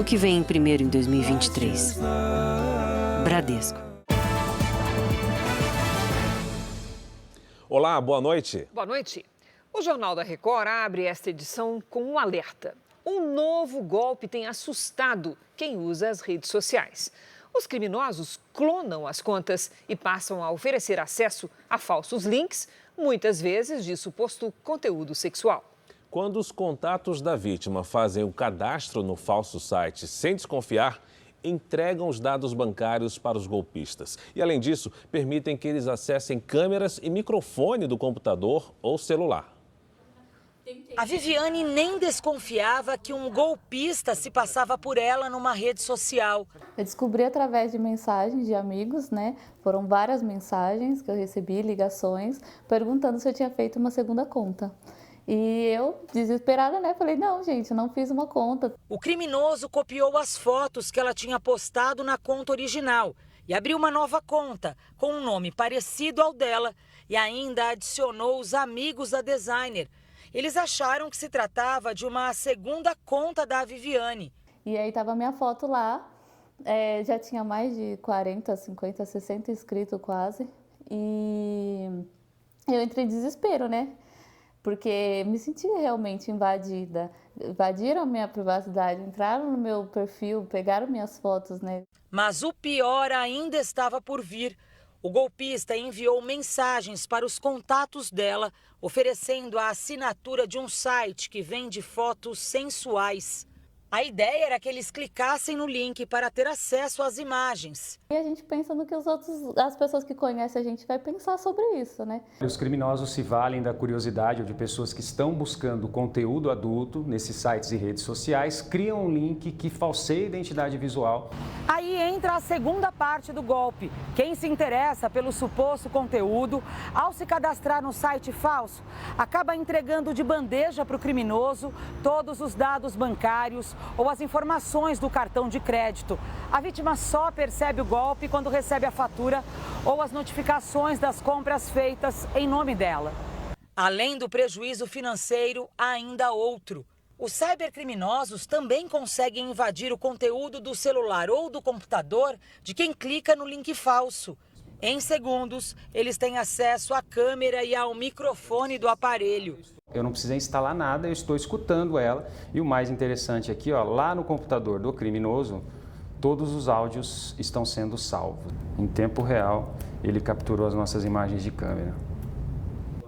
que vem primeiro em 2023. Bradesco. Olá, boa noite. Boa noite. O Jornal da Record abre esta edição com um alerta. Um novo golpe tem assustado quem usa as redes sociais. Os criminosos clonam as contas e passam a oferecer acesso a falsos links, muitas vezes de suposto conteúdo sexual. Quando os contatos da vítima fazem o cadastro no falso site sem desconfiar, entregam os dados bancários para os golpistas. E, além disso, permitem que eles acessem câmeras e microfone do computador ou celular. A Viviane nem desconfiava que um golpista se passava por ela numa rede social. Eu descobri através de mensagens de amigos, né? Foram várias mensagens que eu recebi, ligações, perguntando se eu tinha feito uma segunda conta. E eu, desesperada, né? Falei, não, gente, não fiz uma conta. O criminoso copiou as fotos que ela tinha postado na conta original e abriu uma nova conta com um nome parecido ao dela e ainda adicionou os amigos da designer. Eles acharam que se tratava de uma segunda conta da Viviane. E aí tava minha foto lá, já tinha mais de 40, 50, 60 inscritos quase. E eu entrei em desespero, né? Porque me senti realmente invadida. Invadiram a minha privacidade, entraram no meu perfil, pegaram minhas fotos, né? Mas o pior ainda estava por vir. O golpista enviou mensagens para os contatos dela, oferecendo a assinatura de um site que vende fotos sensuais. A ideia era que eles clicassem no link para ter acesso às imagens. E a gente pensa no que as pessoas que conhecem a gente vai pensar sobre isso, né? Os criminosos se valem da curiosidade ou de pessoas que estão buscando conteúdo adulto nesses sites e redes sociais, criam um link que falseia a identidade visual. Aí entra a segunda parte do golpe. Quem se interessa pelo suposto conteúdo, ao se cadastrar no site falso, acaba entregando de bandeja para o criminoso todos os dados bancários ou as informações do cartão de crédito. A vítima só percebe o golpe quando recebe a fatura ou as notificações das compras feitas em nome dela. Além do prejuízo financeiro, há ainda outro. Os cybercriminosos também conseguem invadir o conteúdo do celular ou do computador de quem clica no link falso. Em segundos, eles têm acesso à câmera e ao microfone do aparelho. Eu não precisei instalar nada, eu estou escutando ela. E o mais interessante aqui, ó, lá no computador do criminoso, todos os áudios estão sendo salvos. Em tempo real, ele capturou as nossas imagens de câmera.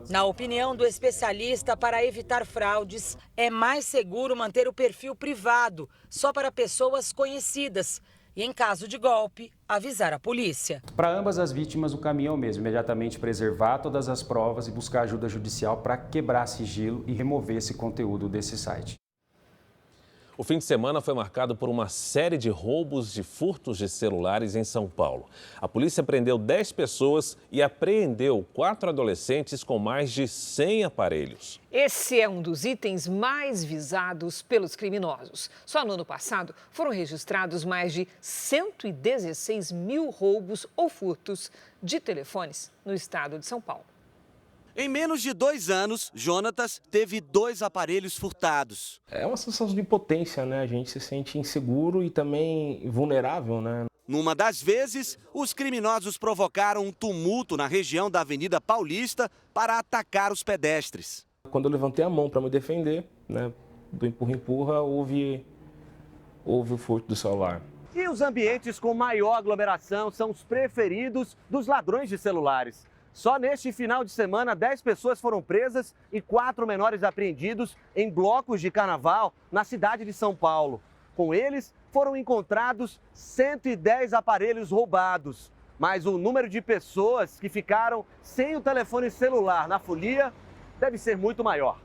Na opinião do especialista, para evitar fraudes, é mais seguro manter o perfil privado, só para pessoas conhecidas. E, em caso de golpe, avisar a polícia. Para ambas as vítimas, o caminho é o mesmo: imediatamente preservar todas as provas e buscar ajuda judicial para quebrar sigilo e remover esse conteúdo desse site. O fim de semana foi marcado por uma série de roubos e furtos de celulares em São Paulo. A polícia prendeu 10 pessoas e apreendeu 4 adolescentes com mais de 100 aparelhos. Esse é um dos itens mais visados pelos criminosos. Só no ano passado foram registrados mais de 116 mil roubos ou furtos de telefones no estado de São Paulo. Em menos de 2 anos, Jonatas teve 2 aparelhos furtados. É uma sensação de impotência, né? A gente se sente inseguro e também vulnerável, né? Numa das vezes, os criminosos provocaram um tumulto na região da Avenida Paulista para atacar os pedestres. Quando eu levantei a mão para me defender, né, do empurra-empurra, houve o furto do celular. E os ambientes com maior aglomeração são os preferidos dos ladrões de celulares. Só neste final de semana, 10 pessoas foram presas e 4 menores apreendidos em blocos de carnaval na cidade de São Paulo. Com eles, foram encontrados 110 aparelhos roubados. Mas o número de pessoas que ficaram sem o telefone celular na folia deve ser muito maior.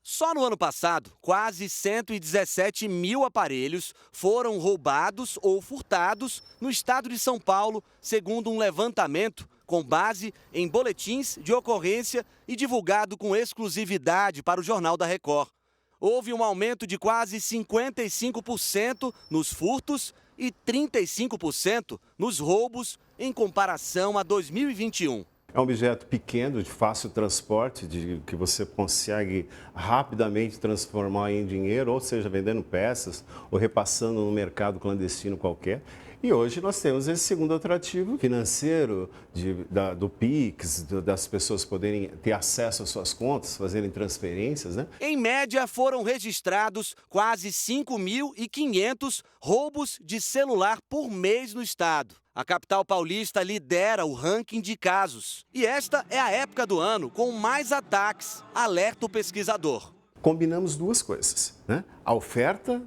Só no ano passado, quase 117 mil aparelhos foram roubados ou furtados no estado de São Paulo, segundo um levantamento com base em boletins de ocorrência e divulgado com exclusividade para o Jornal da Record. Houve um aumento de quase 55% nos furtos e 35% nos roubos em comparação a 2021. É um objeto pequeno, de fácil transporte, que você consegue rapidamente transformar em dinheiro, ou seja, vendendo peças ou repassando no mercado clandestino qualquer. E hoje nós temos esse segundo atrativo financeiro do Pix, das pessoas poderem ter acesso às suas contas, fazerem transferências, né? Em média, foram registrados quase 5.500 roubos de celular por mês no estado. A capital paulista lidera o ranking de casos. E esta é a época do ano com mais ataques, alerta o pesquisador. Combinamos duas coisas, né? A oferta,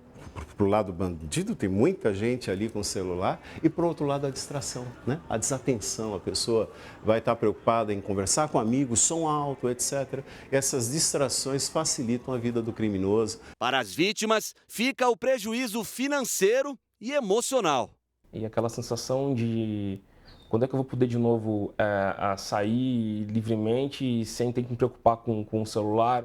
para o lado bandido, tem muita gente ali com celular, e por outro lado a distração, né? A desatenção, a pessoa vai estar preocupada em conversar com amigos, som alto, etc. Essas distrações facilitam a vida do criminoso. Para as vítimas, fica o prejuízo financeiro e emocional. E aquela sensação de quando é que eu vou poder de novo sair livremente sem ter que me preocupar com o celular.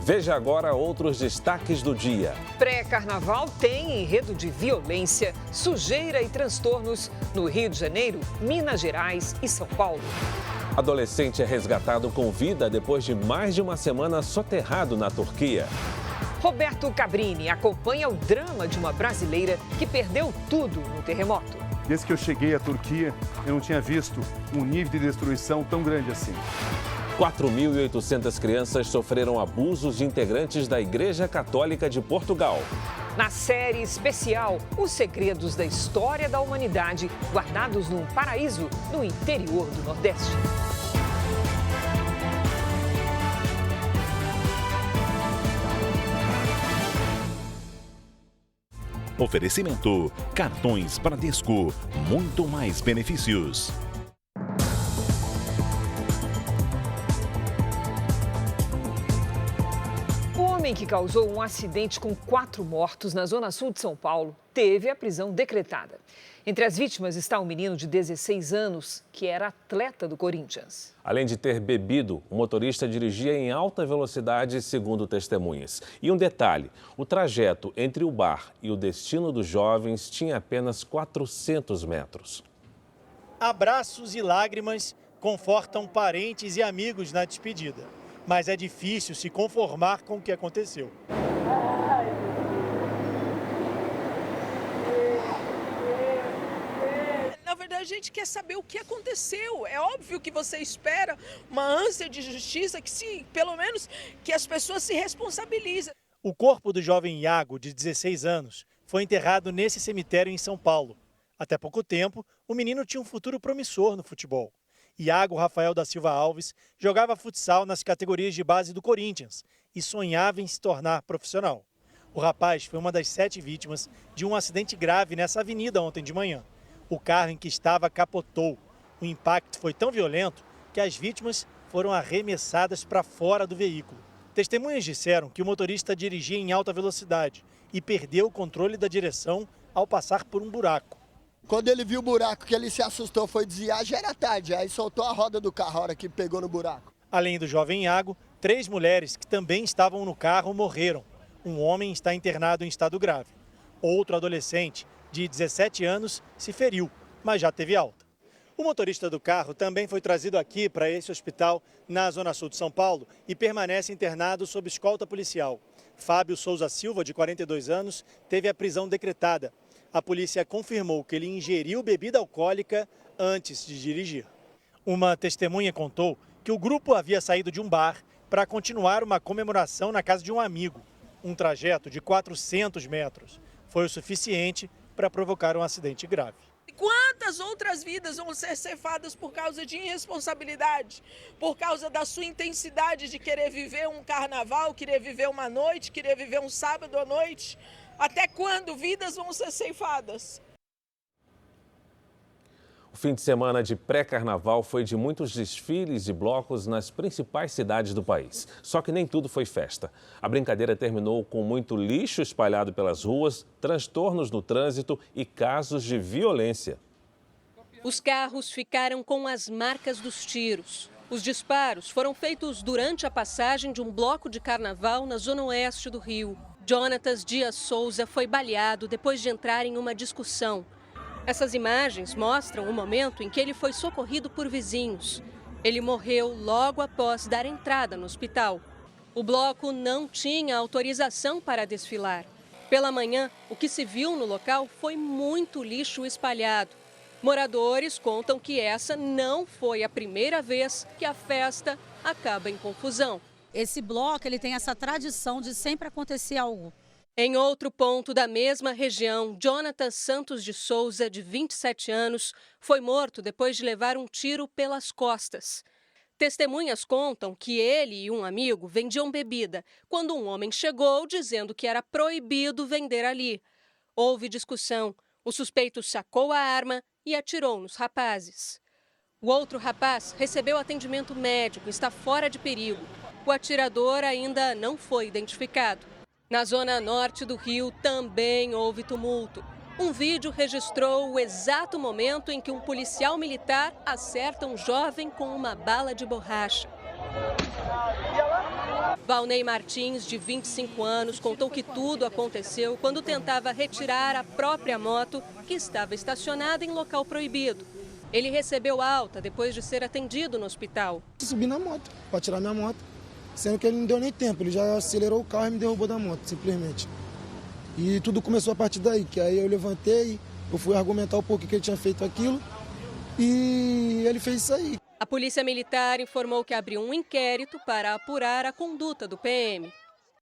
Veja agora outros destaques do dia. Pré-carnaval tem enredo de violência, sujeira e transtornos no Rio de Janeiro, Minas Gerais e São Paulo. Adolescente é resgatado com vida depois de mais de uma semana soterrado na Turquia. Roberto Cabrini acompanha o drama de uma brasileira que perdeu tudo no terremoto. Desde que eu cheguei à Turquia, eu não tinha visto um nível de destruição tão grande assim. 4.800 crianças sofreram abusos de integrantes da Igreja Católica de Portugal. Na série especial, os segredos da história da humanidade guardados num paraíso no interior do Nordeste. Oferecimento: cartões Bradesco, muito mais benefícios. O homem que causou um acidente com 4 mortos na zona sul de São Paulo teve a prisão decretada. Entre as vítimas está um menino de 16 anos, que era atleta do Corinthians. Além de ter bebido, o motorista dirigia em alta velocidade, segundo testemunhas. E um detalhe, o trajeto entre o bar e o destino dos jovens tinha apenas 400 metros. Abraços e lágrimas confortam parentes e amigos na despedida. Mas é difícil se conformar com o que aconteceu. Na verdade, a gente quer saber o que aconteceu. É óbvio que você espera uma ânsia de justiça, pelo menos que as pessoas se responsabilizem. O corpo do jovem Iago, de 16 anos, foi enterrado nesse cemitério em São Paulo. Até pouco tempo, o menino tinha um futuro promissor no futebol. Iago Rafael da Silva Alves jogava futsal nas categorias de base do Corinthians e sonhava em se tornar profissional. O rapaz foi uma das 7 vítimas de um acidente grave nessa avenida ontem de manhã. O carro em que estava capotou. O impacto foi tão violento que as vítimas foram arremessadas para fora do veículo. Testemunhas disseram que o motorista dirigia em alta velocidade e perdeu o controle da direção ao passar por um buraco. Quando ele viu o buraco, que ele se assustou, foi desviar, já era tarde, aí soltou a roda do carro a hora que pegou no buraco. Além do jovem Iago, 3 mulheres que também estavam no carro morreram. Um homem está internado em estado grave. Outro adolescente, de 17 anos, se feriu, mas já teve alta. O motorista do carro também foi trazido aqui para esse hospital na Zona Sul de São Paulo e permanece internado sob escolta policial. Fábio Souza Silva, de 42 anos, teve a prisão decretada. A polícia confirmou que ele ingeriu bebida alcoólica antes de dirigir. Uma testemunha contou que o grupo havia saído de um bar para continuar uma comemoração na casa de um amigo. Um trajeto de 400 metros foi o suficiente para provocar um acidente grave. Quantas outras vidas vão ser cefadas por causa de irresponsabilidade? Por causa da sua intensidade de querer viver um carnaval, querer viver uma noite, querer viver um sábado à noite? Até quando vidas vão ser ceifadas? O fim de semana de pré-carnaval foi de muitos desfiles e blocos nas principais cidades do país. Só que nem tudo foi festa. A brincadeira terminou com muito lixo espalhado pelas ruas, transtornos no trânsito e casos de violência. Os carros ficaram com as marcas dos tiros. Os disparos foram feitos durante a passagem de um bloco de carnaval na zona oeste do Rio. Jonatas Dias Souza foi baleado depois de entrar em uma discussão. Essas imagens mostram o momento em que ele foi socorrido por vizinhos. Ele morreu logo após dar entrada no hospital. O bloco não tinha autorização para desfilar. Pela manhã, o que se viu no local foi muito lixo espalhado. Moradores contam que essa não foi a primeira vez que a festa acaba em confusão. Esse bloco ele tem essa tradição de sempre acontecer algo. Em outro ponto da mesma região, Jonathan Santos de Souza, de 27 anos, foi morto depois de levar um tiro pelas costas. Testemunhas contam que ele e um amigo vendiam bebida quando um homem chegou dizendo que era proibido vender ali. Houve discussão. O suspeito sacou a arma e atirou nos rapazes. O outro rapaz recebeu atendimento médico e está fora de perigo. O atirador ainda não foi identificado. Na zona norte do Rio também houve tumulto. Um vídeo registrou o exato momento em que um policial militar acerta um jovem com uma bala de borracha. Valnei Martins, de 25 anos, contou que tudo aconteceu quando tentava retirar a própria moto que estava estacionada em local proibido. Ele recebeu alta depois de ser atendido no hospital. Subi na moto para tirar minha moto, sendo que ele não deu nem tempo, ele já acelerou o carro e me derrubou da moto, simplesmente. E tudo começou a partir daí, que aí eu levantei, eu fui argumentar o porquê que ele tinha feito aquilo e ele fez isso aí. A Polícia Militar informou que abriu um inquérito para apurar a conduta do PM.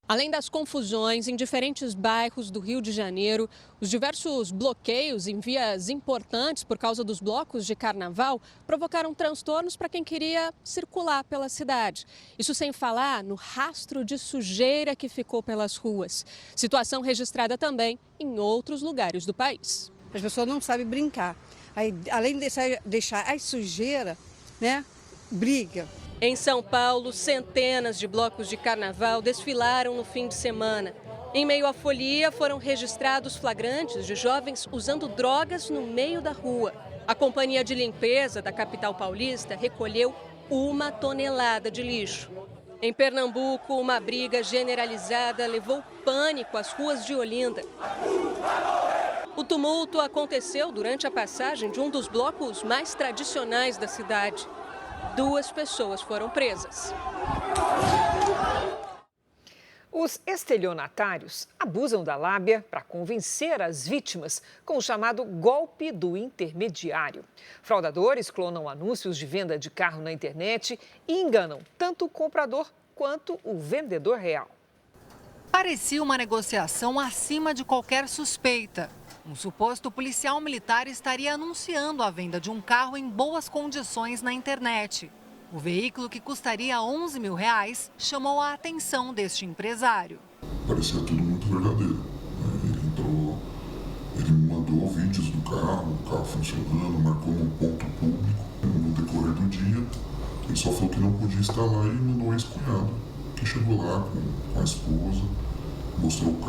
Além das confusões em diferentes bairros do Rio de Janeiro, os diversos bloqueios em vias importantes por causa dos blocos de carnaval provocaram transtornos para quem queria circular pela cidade. Isso sem falar no rastro de sujeira que ficou pelas ruas. Situação registrada também em outros lugares do país. As pessoas não sabem brincar. Aí, além de deixar a sujeira, briga. Em São Paulo, centenas de blocos de carnaval desfilaram no fim de semana. Em meio à folia, foram registrados flagrantes de jovens usando drogas no meio da rua. A companhia de limpeza da capital paulista recolheu 1 tonelada de lixo. Em Pernambuco, uma briga generalizada levou pânico às ruas de Olinda. O tumulto aconteceu durante a passagem de um dos blocos mais tradicionais da cidade. 2 pessoas foram presas. Os estelionatários abusam da lábia para convencer as vítimas com o chamado golpe do intermediário. Fraudadores clonam anúncios de venda de carro na internet e enganam tanto o comprador quanto o vendedor real. Parecia uma negociação acima de qualquer suspeita. Um suposto policial militar estaria anunciando a venda de um carro em boas condições na internet. O veículo, que custaria R$11 mil, chamou a atenção deste empresário. Parecia tudo muito verdadeiro. Ele me mandou vídeos do carro, o carro funcionando, marcou num ponto público. No decorrer do dia, ele só falou que não podia estar lá e mandou um ex-cunhado, que chegou lá com a esposa, mostrou o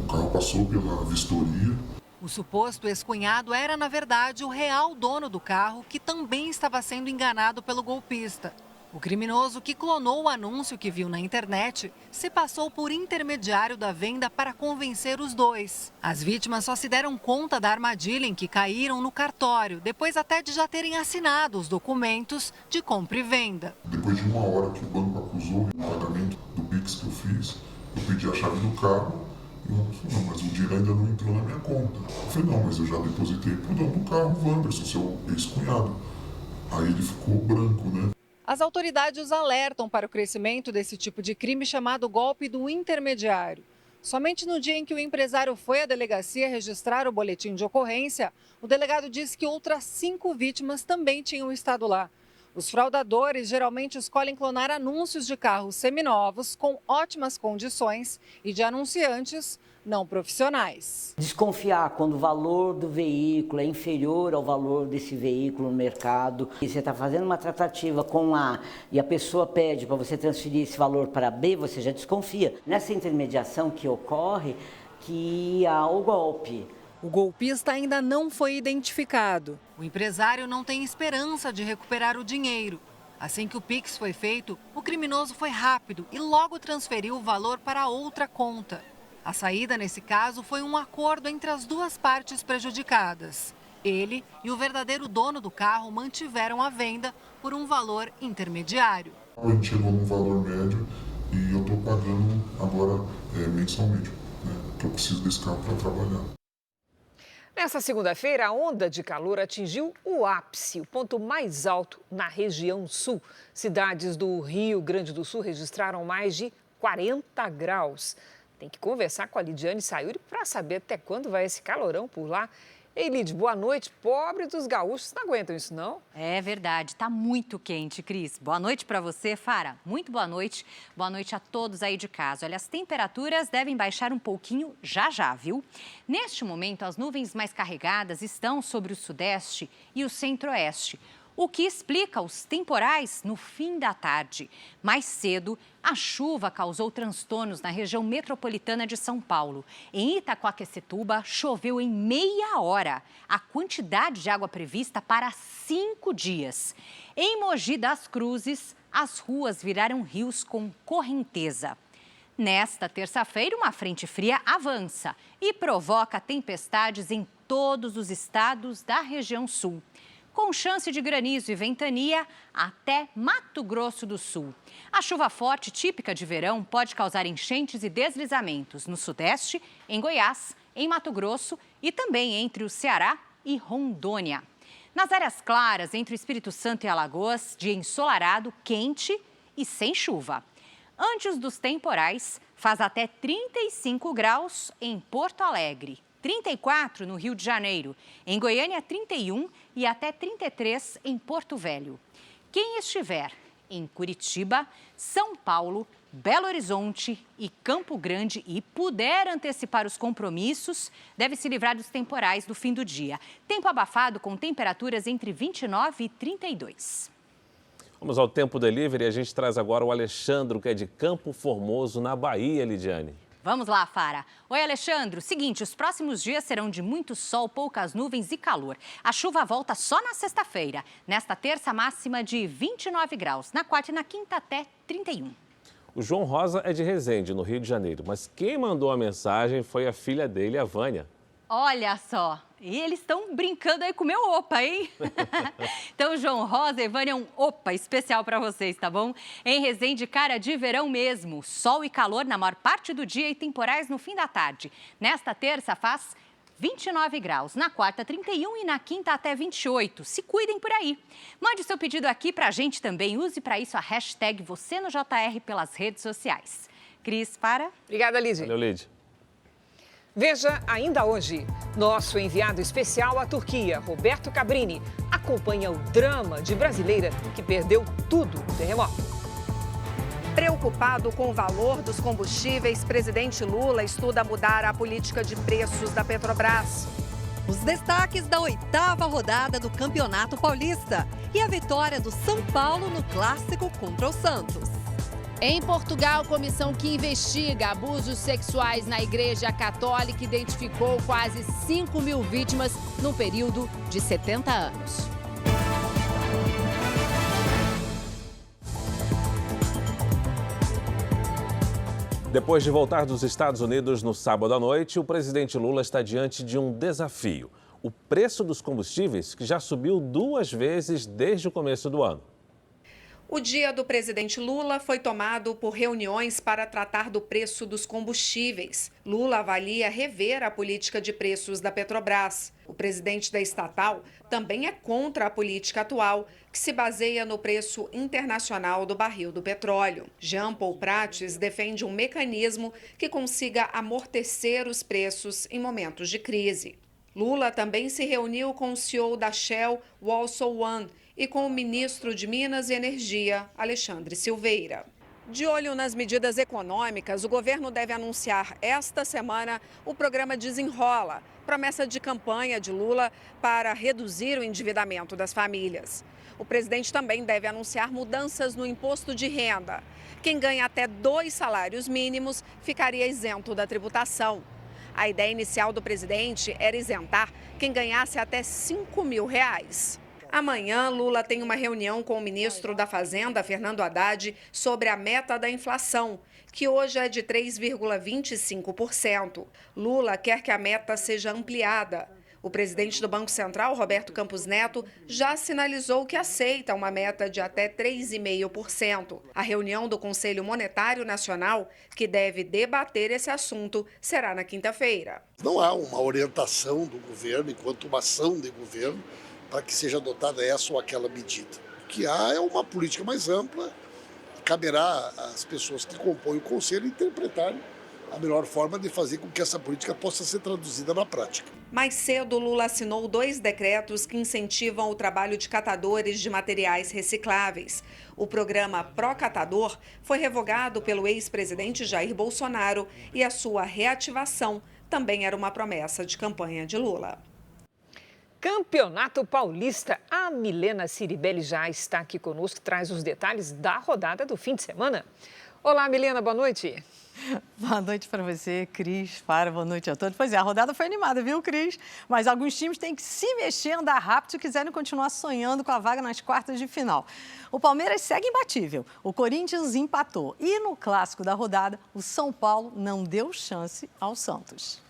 carro passou pela vistoria. O suposto ex-cunhado era, na verdade, o real dono do carro, que também estava sendo enganado pelo golpista. O criminoso, que clonou o anúncio que viu na internet, se passou por intermediário da venda para convencer os dois. As vítimas só se deram conta da armadilha em que caíram no cartório, depois até de já terem assinado os documentos de compra e venda. Depois de 1 hora que o banco acusou o pagamento do Pix que eu fiz, eu pedi a chave do carro. Não, mas o dinheiro ainda não entrou na minha conta. Eu falei, não, mas eu já depositei pro dono do carro, o Wanderson, seu ex-cunhado. Aí ele ficou branco, né? As autoridades alertam para o crescimento desse tipo de crime chamado golpe do intermediário. Somente no dia em que o empresário foi à delegacia registrar o boletim de ocorrência, o delegado disse que outras 5 vítimas também tinham estado lá. Os fraudadores geralmente escolhem clonar anúncios de carros seminovos com ótimas condições e de anunciantes não profissionais. Desconfiar quando o valor do veículo é inferior ao valor desse veículo no mercado. E você está fazendo uma tratativa com A e a pessoa pede para você transferir esse valor para B, você já desconfia. Nessa intermediação que ocorre, que há o golpe. O golpista ainda não foi identificado. O empresário não tem esperança de recuperar o dinheiro. Assim que o Pix foi feito, o criminoso foi rápido e logo transferiu o valor para outra conta. A saída, nesse caso, foi um acordo entre as 2 partes prejudicadas. Ele e o verdadeiro dono do carro mantiveram a venda por um valor intermediário. A gente chegou num valor médio e eu estou pagando agora mensalmente, né? Porque eu preciso desse carro para trabalhar. Nessa segunda-feira, a onda de calor atingiu o ápice, o ponto mais alto na região sul. Cidades do Rio Grande do Sul registraram mais de 40 graus. Tem que conversar com a Lidiane Sayuri para saber até quando vai esse calorão por lá. Ei, Lid, boa noite. Pobre dos gaúchos não aguentam isso, não? É verdade, tá muito quente, Cris. Boa noite para você, Fara. Muito boa noite. Boa noite a todos aí de casa. Olha, as temperaturas devem baixar um pouquinho já, viu? Neste momento, as nuvens mais carregadas estão sobre o sudeste e o centro-oeste, o que explica os temporais no fim da tarde. Mais cedo, a chuva causou transtornos na região metropolitana de São Paulo. Em Itaquaquecetuba, choveu em meia hora a quantidade de água prevista para 5 dias. Em Mogi das Cruzes, as ruas viraram rios com correnteza. Nesta terça-feira, uma frente fria avança e provoca tempestades em todos os estados da região sul, com chance de granizo e ventania até Mato Grosso do Sul. A chuva forte, típica de verão, pode causar enchentes e deslizamentos no sudeste, em Goiás, em Mato Grosso e também entre o Ceará e Rondônia. Nas áreas claras, entre o Espírito Santo e Alagoas, dia ensolarado, quente e sem chuva. Antes dos temporais, faz até 35 graus em Porto Alegre. 34 no Rio de Janeiro, em Goiânia 31 e até 33 em Porto Velho. Quem estiver em Curitiba, São Paulo, Belo Horizonte e Campo Grande e puder antecipar os compromissos, deve se livrar dos temporais do fim do dia. Tempo abafado com temperaturas entre 29 e 32. Vamos ao Tempo Delivery e a gente traz agora o Alexandre, que é de Campo Formoso, na Bahia, Lidiane. Vamos lá, Fara. Oi, Alexandre. Seguinte, os próximos dias serão de muito sol, poucas nuvens e calor. A chuva volta só na sexta-feira. Nesta terça, máxima de 29 graus. Na quarta e na quinta, até 31. O João Rosa é de Resende, no Rio de Janeiro. Mas quem mandou a mensagem foi a filha dele, a Vânia. Olha só, e eles estão brincando aí com o meu opa, hein? Então, João Rosa e Vânia, um opa especial para vocês, tá bom? Em Resende, cara de verão mesmo. Sol e calor na maior parte do dia e temporais no fim da tarde. Nesta terça faz 29 graus, na quarta 31 e na quinta até 28. Se cuidem por aí. Mande seu pedido aqui pra gente também. Use para isso a hashtag #VocênoJR pelas redes sociais. Cris, para. Obrigada, Lídia. Valeu, Lídia. Veja ainda hoje, nosso enviado especial à Turquia, Roberto Cabrini, acompanha o drama de brasileira que perdeu tudo no terremoto. Preocupado com o valor dos combustíveis, presidente Lula estuda mudar a política de preços da Petrobras. Os destaques da 8ª rodada do Campeonato Paulista e a vitória do São Paulo no clássico contra o Santos. Em Portugal, comissão que investiga abusos sexuais na Igreja Católica identificou quase 5.000 vítimas no período de 70 anos. Depois de voltar dos Estados Unidos no sábado à noite, o presidente Lula está diante de um desafio: o preço dos combustíveis, que já subiu 2 vezes desde o começo do ano. O dia do presidente Lula foi tomado por reuniões para tratar do preço dos combustíveis. Lula avalia rever a política de preços da Petrobras. O presidente da estatal também é contra a política atual, que se baseia no preço internacional do barril do petróleo. Jean Paul Prates defende um mecanismo que consiga amortecer os preços em momentos de crise. Lula também se reuniu com o CEO da Shell, Walsall One, e com o ministro de Minas e Energia, Alexandre Silveira. De olho nas medidas econômicas, o governo deve anunciar esta semana o programa Desenrola, promessa de campanha de Lula para reduzir o endividamento das famílias. O presidente também deve anunciar mudanças no imposto de renda. Quem ganha até 2 salários mínimos ficaria isento da tributação. A ideia inicial do presidente era isentar quem ganhasse até R$5.000. Amanhã, Lula tem uma reunião com o ministro da Fazenda, Fernando Haddad, sobre a meta da inflação, que hoje é de 3,25%. Lula quer que a meta seja ampliada. O presidente do Banco Central, Roberto Campos Neto, já sinalizou que aceita uma meta de até 3,5%. A reunião do Conselho Monetário Nacional, que deve debater esse assunto, será na quinta-feira. Não há uma orientação do governo, enquanto uma ação de governo, para que seja adotada essa ou aquela medida. O que há é uma política mais ampla, caberá às pessoas que compõem o Conselho interpretarem a melhor forma de fazer com que essa política possa ser traduzida na prática. Mais cedo, Lula assinou 2 decretos que incentivam o trabalho de catadores de materiais recicláveis. O programa Procatador foi revogado pelo ex-presidente Jair Bolsonaro e a sua reativação também era uma promessa de campanha de Lula. Campeonato Paulista. A Milena Ciribelli já está aqui conosco, traz os detalhes da rodada do fim de semana. Olá, Milena, boa noite. Boa noite para você, Cris, Fara, boa noite a todos. Pois é, a rodada foi animada, viu, Cris? Mas alguns times têm que se mexer, andar rápido se quiserem continuar sonhando com a vaga nas quartas de final. O Palmeiras segue imbatível, o Corinthians empatou e no clássico da rodada, o São Paulo não deu chance ao Santos.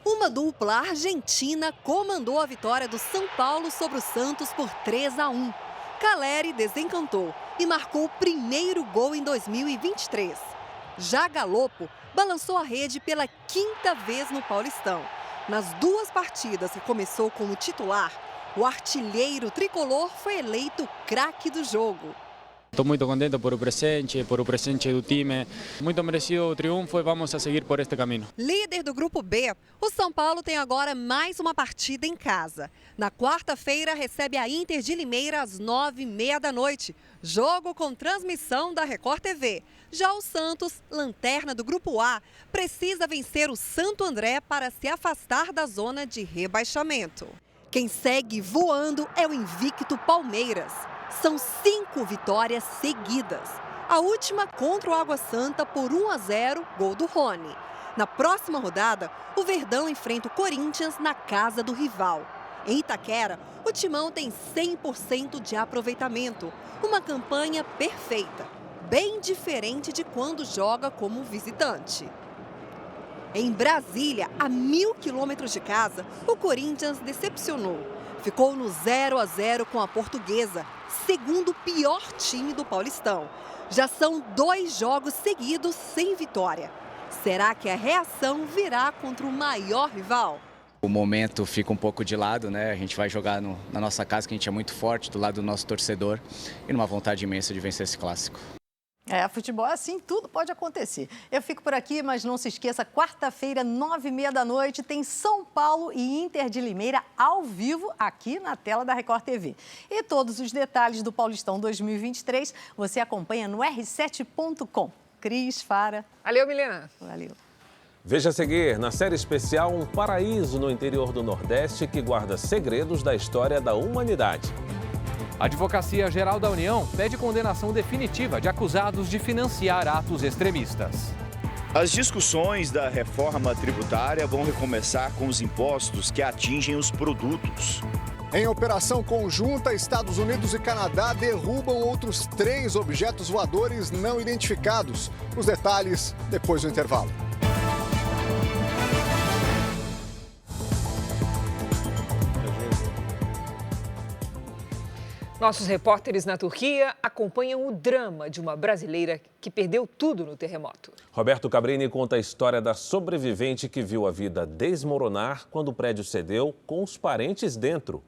Uma dupla argentina comandou a vitória do São Paulo sobre o Santos por 3-1. Caleri desencantou e marcou o primeiro gol em 2023. Já Galopo balançou a rede pela 5ª vez no Paulistão. Nas 2 partidas que começou como titular, o artilheiro tricolor foi eleito craque do jogo. Estou muito contente por o presente do time. Muito merecido o triunfo e vamos a seguir por este caminho. Líder do Grupo B, o São Paulo tem agora mais uma partida em casa. Na quarta-feira recebe a Inter de Limeira às 9h30 da noite. Jogo com transmissão da Record TV. Já o Santos, lanterna do Grupo A, precisa vencer o Santo André para se afastar da zona de rebaixamento. Quem segue voando é o invicto Palmeiras. São 5 vitórias seguidas. A última contra o Água Santa por 1-0, gol do Rony. Na próxima rodada, o Verdão enfrenta o Corinthians na casa do rival. Em Itaquera, o Timão tem 100% de aproveitamento. Uma campanha perfeita, bem diferente de quando joga como visitante. Em Brasília, a 1.000 quilômetros de casa, o Corinthians decepcionou. Ficou no 0-0 com a Portuguesa, segundo pior time do Paulistão. Já são 2 jogos seguidos sem vitória. Será que a reação virá contra o maior rival? O momento fica um pouco de lado, né? A gente vai jogar na nossa casa, que a gente é muito forte, do lado do nosso torcedor, e numa vontade imensa de vencer esse clássico. Futebol é assim, tudo pode acontecer. Eu fico por aqui, mas não se esqueça, quarta-feira, 9h30 da noite, tem São Paulo e Inter de Limeira ao vivo aqui na tela da Record TV. E todos os detalhes do Paulistão 2023 você acompanha no r7.com. Cris, Fara. Valeu, Milena. Valeu. Veja a seguir, na série especial, um paraíso no interior do Nordeste que guarda segredos da história da humanidade. A Advocacia Geral da União pede condenação definitiva de acusados de financiar atos extremistas. As discussões da reforma tributária vão recomeçar com os impostos que atingem os produtos. Em operação conjunta, Estados Unidos e Canadá derrubam outros 3 objetos voadores não identificados. Os detalhes depois do intervalo. Nossos repórteres na Turquia acompanham o drama de uma brasileira que perdeu tudo no terremoto. Roberto Cabrini conta a história da sobrevivente que viu a vida desmoronar quando o prédio cedeu com os parentes dentro.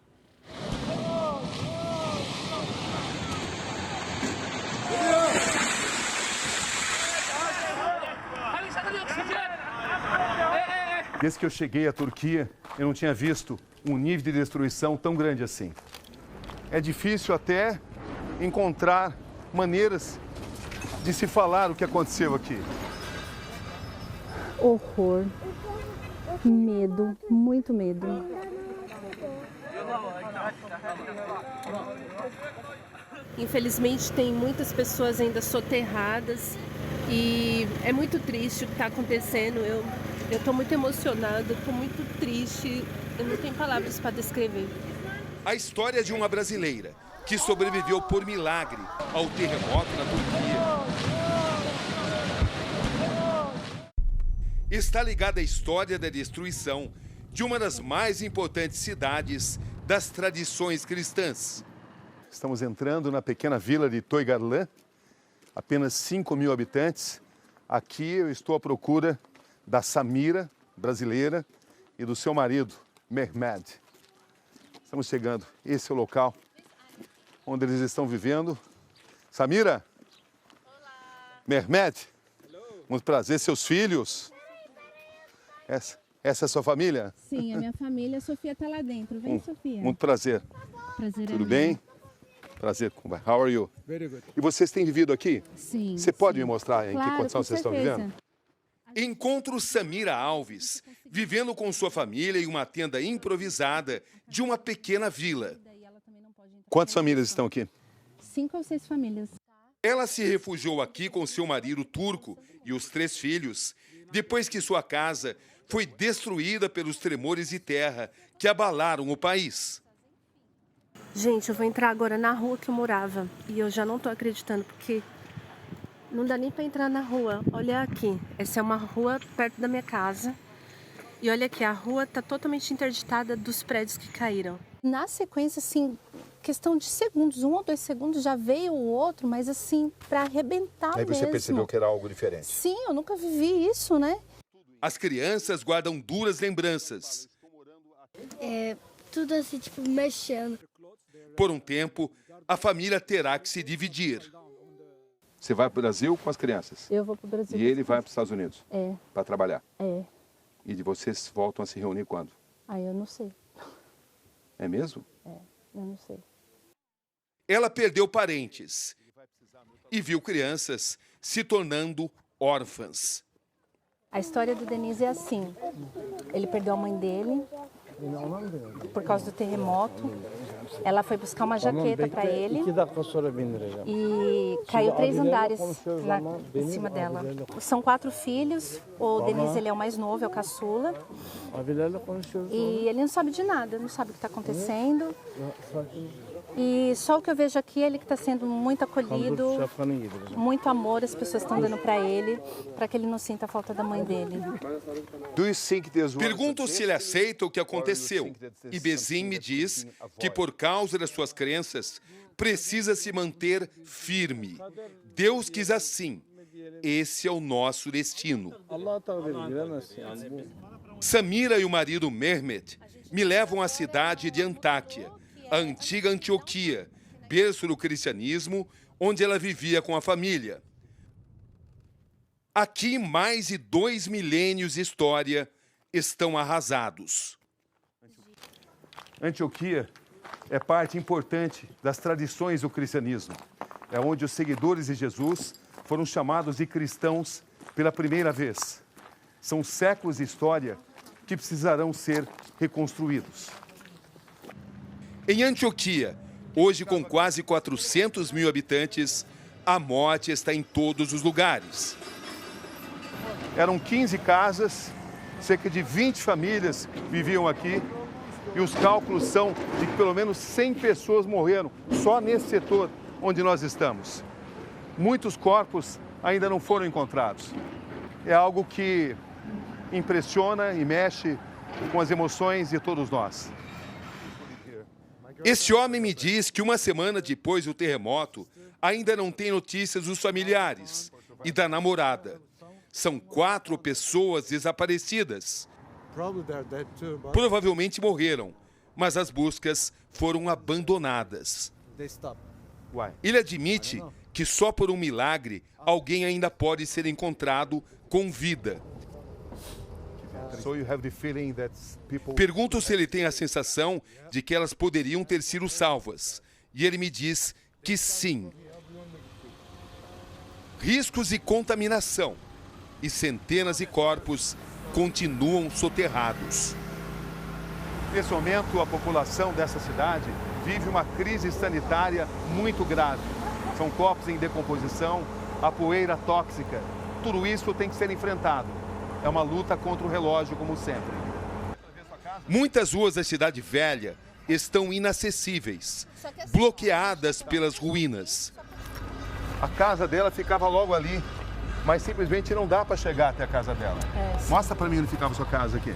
Desde que eu cheguei à Turquia, eu não tinha visto um nível de destruição tão grande assim. É difícil até encontrar maneiras de se falar o que aconteceu aqui. Horror, medo, muito medo. Infelizmente tem muitas pessoas ainda soterradas e é muito triste o que está acontecendo. Eu estou muito emocionada, estou muito triste, eu não tenho palavras para descrever. A história de uma brasileira que sobreviveu por milagre ao terremoto na Turquia está ligada à história da destruição de uma das mais importantes cidades das tradições cristãs. Estamos entrando na pequena vila de Toigarlã, apenas 5.000 habitantes. Aqui eu estou à procura da Samira, brasileira, e do seu marido, Mehmed. Estamos chegando. Esse é o local onde eles estão vivendo. Samira? Olá. Mehmed? Muito prazer. Seus filhos? Essa é a sua família? Sim, a minha família. A Sofia está lá dentro. Vem, Sofia. Muito prazer. Prazer. Tudo bem? Prazer. How are you? Very good. E vocês têm vivido aqui? Sim. Você pode me mostrar em claro, que condição vocês estão vivendo? Encontro Samira Alves, vivendo com sua família em uma tenda improvisada de uma pequena vila. Quantas famílias estão aqui? 5 ou 6 famílias. Ela se refugiou aqui com seu marido turco e os 3 filhos, depois que sua casa foi destruída pelos tremores de terra que abalaram o país. Gente, eu vou entrar agora na rua que eu morava e eu já não tô acreditando porque não dá nem para entrar na rua. Olha aqui, essa é uma rua perto da minha casa. E olha aqui, a rua tá totalmente interditada dos prédios que caíram. Na sequência, assim, questão de segundos, 1 ou 2 segundos, já veio o outro, mas assim, para arrebentar mesmo. Aí você percebeu que era algo diferente? Sim, eu nunca vivi isso, né? As crianças guardam duras lembranças. Tudo assim, tipo, mexendo. Por um tempo, a família terá que se dividir. Você vai para o Brasil com as crianças? Eu vou para o Brasil. E ele vai para os Estados Unidos? É. Para trabalhar? É. E vocês voltam a se reunir quando? Aí eu não sei. É mesmo? É, eu não sei. Ela perdeu parentes e viu crianças se tornando órfãs. A história do Denise é assim. Ele perdeu a mãe dele por causa do terremoto. Ela foi buscar uma jaqueta para ele e caiu 3 andares em cima dela. São 4 filhos. O Denise ele é o mais novo, é o caçula. E ele não sabe de nada, não sabe o que está acontecendo. E só o que eu vejo aqui é ele que está sendo muito acolhido, muito amor as pessoas estão dando para ele, para que ele não sinta a falta da mãe dele. Pergunto se ele aceita o que aconteceu. E Bezim me diz que por causa das suas crenças, precisa se manter firme. Deus quis assim. Esse é o nosso destino. Samira e o marido Mehmet me levam à cidade de Antáquia, a antiga Antioquia, berço do cristianismo, onde ela vivia com a família. Aqui, mais de 2 milênios de história estão arrasados. Antioquia é parte importante das tradições do cristianismo. É onde os seguidores de Jesus foram chamados de cristãos pela primeira vez. São séculos de história que precisarão ser reconstruídos. Em Antioquia, hoje com quase 400 mil habitantes, a morte está em todos os lugares. Eram 15 casas, cerca de 20 famílias viviam aqui e os cálculos são de que pelo menos 100 pessoas morreram só nesse setor onde nós estamos. Muitos corpos ainda não foram encontrados. É algo que impressiona e mexe com as emoções de todos nós. Esse homem me diz que uma semana depois do terremoto, ainda não tem notícias dos familiares e da namorada. São 4 pessoas desaparecidas. Provavelmente morreram, mas as buscas foram abandonadas. Ele admite que só por um milagre alguém ainda pode ser encontrado com vida. Pergunto se ele tem a sensação de que elas poderiam ter sido salvas. E ele me diz que sim. Riscos de contaminação. E centenas de corpos continuam soterrados. Nesse momento, a população dessa cidade vive uma crise sanitária muito grave. São corpos em decomposição, a poeira tóxica. Tudo isso tem que ser enfrentado. É uma luta contra o relógio, como sempre. Muitas ruas da Cidade Velha estão inacessíveis, bloqueadas pelas ruínas. A casa dela ficava logo ali, mas simplesmente não dá para chegar até a casa dela. Mostra para mim onde ficava a sua casa aqui.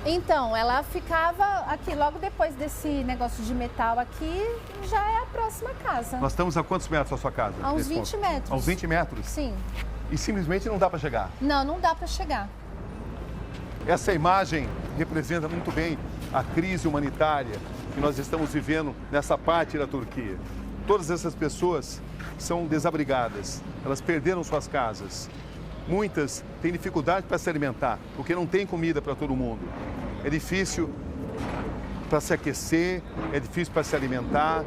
Então, ela ficava aqui, logo depois desse negócio de metal aqui, já é a próxima casa. Nós estamos a quantos metros da sua casa? A uns 20 metros. A uns 20 metros? Sim. E simplesmente não dá para chegar? Não dá para chegar. Essa imagem representa muito bem a crise humanitária que nós estamos vivendo nessa parte da Turquia. Todas essas pessoas são desabrigadas, elas perderam suas casas. Muitas têm dificuldade para se alimentar, porque não tem comida para todo mundo. É difícil para se aquecer, é difícil para se alimentar,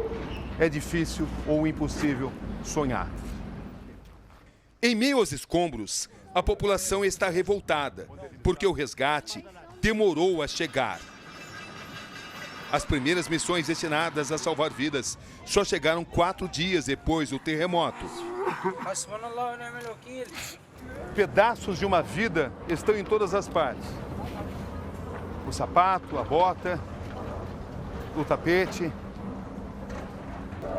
é difícil ou impossível sonhar. Em meio aos escombros, a população está revoltada, porque o resgate demorou a chegar. As primeiras missões destinadas a salvar vidas só chegaram 4 dias depois do terremoto. Pedaços de uma vida estão em todas as partes. O sapato, a bota, o tapete.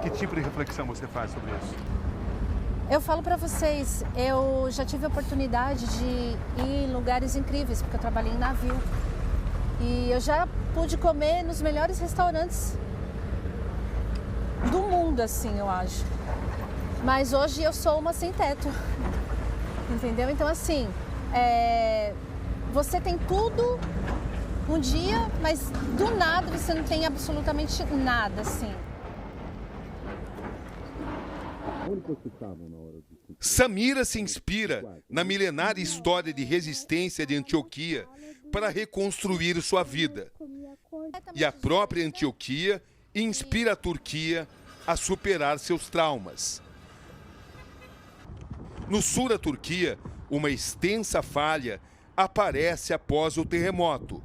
Que tipo de reflexão você faz sobre isso? Eu falo para vocês, eu já tive a oportunidade de ir em lugares incríveis, porque eu trabalhei em navio. E eu já pude comer nos melhores restaurantes do mundo, assim, eu acho. Mas hoje eu sou uma sem teto, entendeu? Então, assim, você tem tudo um dia, mas do nada você não tem absolutamente nada, assim. Samira se inspira na milenária história de resistência de Antioquia para reconstruir sua vida. E a própria Antioquia inspira a Turquia a superar seus traumas. No sul da Turquia, uma extensa falha aparece após o terremoto.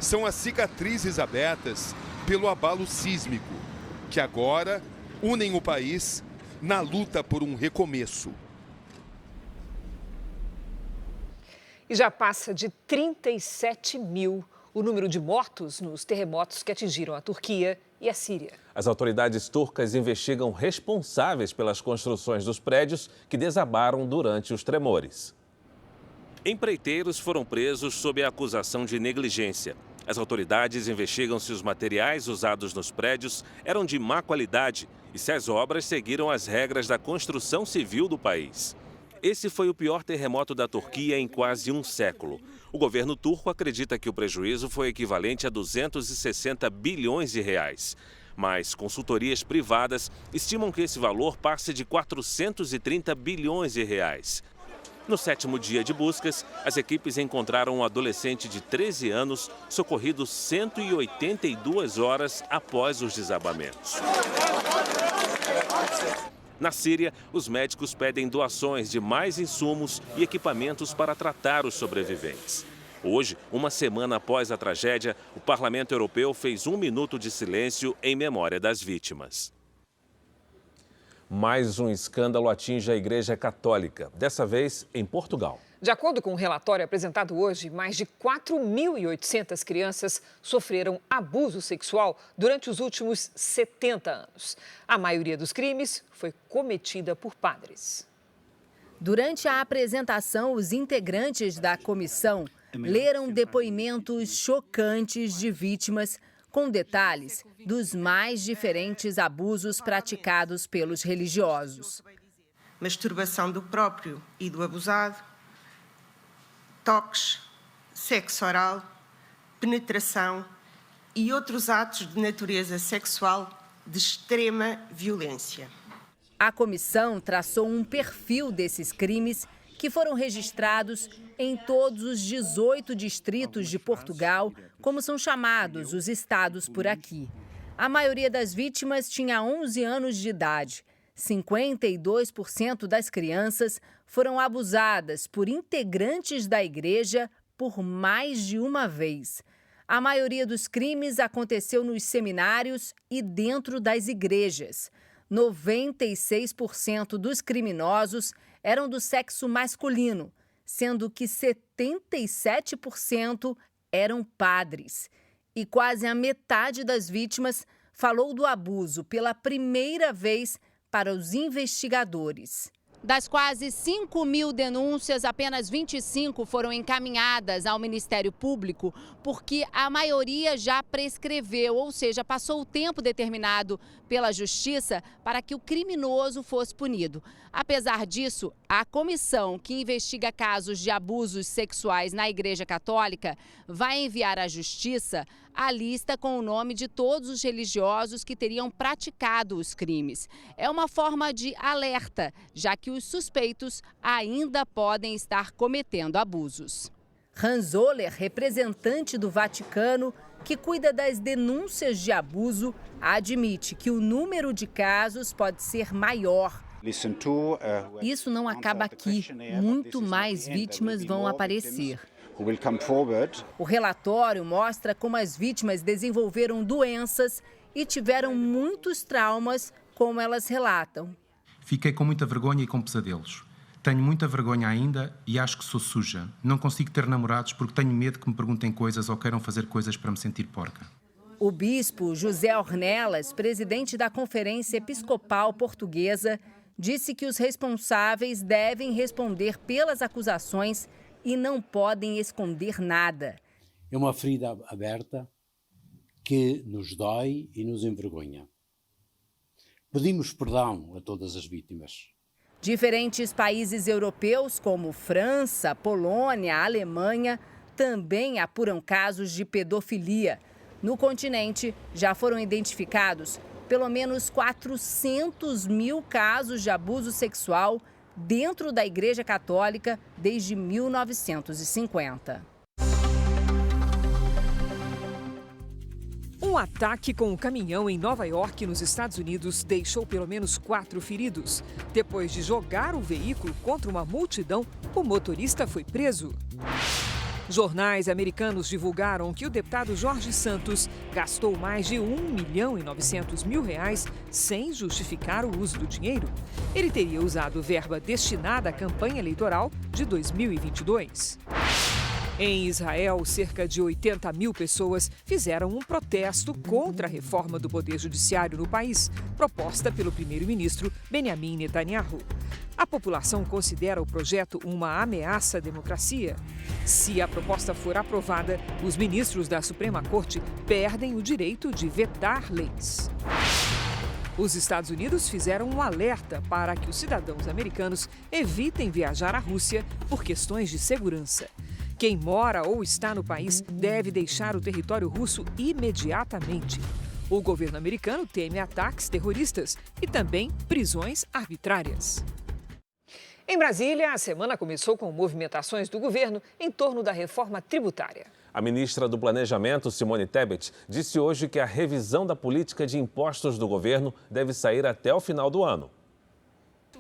São as cicatrizes abertas pelo abalo sísmico, que agora unem o país na luta por um recomeço. E já passa de 37 mil o número de mortos nos terremotos que atingiram a Turquia e a Síria. As autoridades turcas investigam responsáveis pelas construções dos prédios que desabaram durante os tremores. Empreiteiros foram presos sob a acusação de negligência. As autoridades investigam se os materiais usados nos prédios eram de má qualidade e se as obras seguiram as regras da construção civil do país. Esse foi o pior terremoto da Turquia em quase um século. O governo turco acredita que o prejuízo foi equivalente a 260 bilhões de reais. Mas consultorias privadas estimam que esse valor passe de 430 bilhões de reais. No 7º dia de buscas, as equipes encontraram um adolescente de 13 anos socorrido 182 horas após os desabamentos. Na Síria, os médicos pedem doações de mais insumos e equipamentos para tratar os sobreviventes. Hoje, uma semana após a tragédia, o Parlamento Europeu fez 1 minuto de silêncio em memória das vítimas. Mais um escândalo atinge a Igreja Católica, dessa vez em Portugal. De acordo com um relatório apresentado hoje, mais de 4.800 crianças sofreram abuso sexual durante os últimos 70 anos. A maioria dos crimes foi cometida por padres. Durante a apresentação, os integrantes da comissão leram depoimentos chocantes de vítimas com detalhes dos mais diferentes abusos praticados pelos religiosos. Masturbação do próprio e do abusado, toques, sexo oral, penetração e outros atos de natureza sexual de extrema violência. A comissão traçou um perfil desses crimes que foram registrados em todos os 18 distritos de Portugal, como são chamados os estados por aqui. A maioria das vítimas tinha 11 anos de idade. 52% das crianças foram abusadas por integrantes da igreja por mais de uma vez. A maioria dos crimes aconteceu nos seminários e dentro das igrejas. 96% dos criminosos eram do sexo masculino, sendo que 77% eram padres. E quase a metade das vítimas falou do abuso pela primeira vez para os investigadores. Das quase 5.000 denúncias, apenas 25 foram encaminhadas ao Ministério Público, porque a maioria já prescreveu, ou seja, passou o tempo determinado pela Justiça para que o criminoso fosse punido. Apesar disso, a comissão que investiga casos de abusos sexuais na Igreja Católica vai enviar à Justiça a lista com o nome de todos os religiosos que teriam praticado os crimes. É uma forma de alerta, já que os suspeitos ainda podem estar cometendo abusos. Hans Oller, representante do Vaticano, que cuida das denúncias de abuso, admite que o número de casos pode ser maior. Isso não acaba aqui. Muito mais vítimas vão aparecer. O relatório mostra como as vítimas desenvolveram doenças e tiveram muitos traumas, como elas relatam. Fiquei com muita vergonha e com pesadelos. Tenho muita vergonha ainda e acho que sou suja. Não consigo ter namorados porque tenho medo que me perguntem coisas ou queiram fazer coisas para me sentir porca. O bispo José Ornelas, presidente da Conferência Episcopal Portuguesa, disse que os responsáveis devem responder pelas acusações e não podem esconder nada. É uma ferida aberta que nos dói e nos envergonha. Pedimos perdão a todas as vítimas. Diferentes países europeus, como França, Polônia, Alemanha, também apuram casos de pedofilia. No continente, já foram identificados pelo menos 400 mil casos de abuso sexual dentro da Igreja Católica desde 1950. Um ataque com um caminhão em Nova York, nos Estados Unidos, deixou pelo menos 4 feridos. Depois de jogar o veículo contra uma multidão, o motorista foi preso. Jornais americanos divulgaram que o deputado Jorge Santos gastou mais de R$1.900.000 sem justificar o uso do dinheiro. Ele teria usado verba destinada à campanha eleitoral de 2022. Em Israel, cerca de 80 mil pessoas fizeram um protesto contra a reforma do Poder Judiciário no país, proposta pelo primeiro-ministro Benjamin Netanyahu. A população considera o projeto uma ameaça à democracia. Se a proposta for aprovada, os ministros da Suprema Corte perdem o direito de vetar leis. Os Estados Unidos fizeram um alerta para que os cidadãos americanos evitem viajar à Rússia por questões de segurança. Quem mora ou está no país deve deixar o território russo imediatamente. O governo americano teme ataques terroristas e também prisões arbitrárias. Em Brasília, a semana começou com movimentações do governo em torno da reforma tributária. A ministra do Planejamento, Simone Tebet, disse hoje que a revisão da política de impostos do governo deve sair até o final do ano.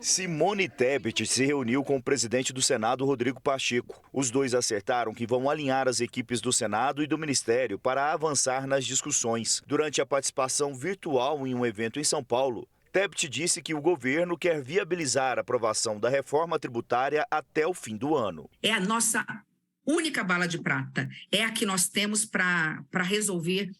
Simone Tebet se reuniu com o presidente do Senado, Rodrigo Pacheco. Os dois acertaram que vão alinhar as equipes do Senado e do Ministério para avançar nas discussões. Durante a participação virtual em um evento em São Paulo, Tebet disse que o governo quer viabilizar a aprovação da reforma tributária até o fim do ano. É a nossa única bala de prata. É a que nós temos para resolver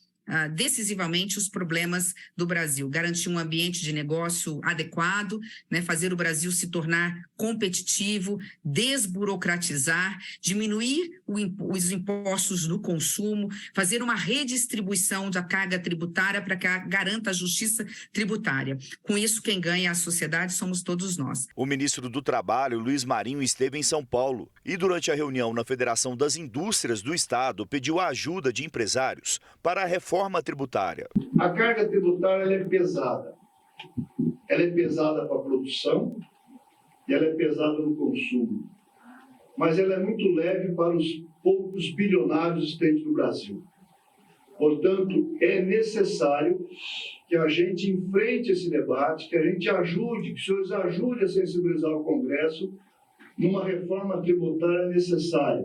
decisivamente os problemas do Brasil, garantir um ambiente de negócio adequado, né, fazer o Brasil se tornar competitivo, desburocratizar, diminuir os impostos do consumo, fazer uma redistribuição da carga tributária para que garanta a justiça tributária. Com isso, quem ganha a sociedade somos todos nós. O ministro do Trabalho, Luiz Marinho, esteve em São Paulo e, durante a reunião na Federação das Indústrias do Estado, pediu a ajuda de empresários para a reforma tributária. A carga tributária ela é pesada. Ela é pesada para a produção e ela é pesada no consumo. Mas ela é muito leve para os poucos bilionários existentes no Brasil. Portanto, é necessário que a gente enfrente esse debate, que a gente ajude, que os senhores ajudem a sensibilizar o Congresso numa reforma tributária necessária,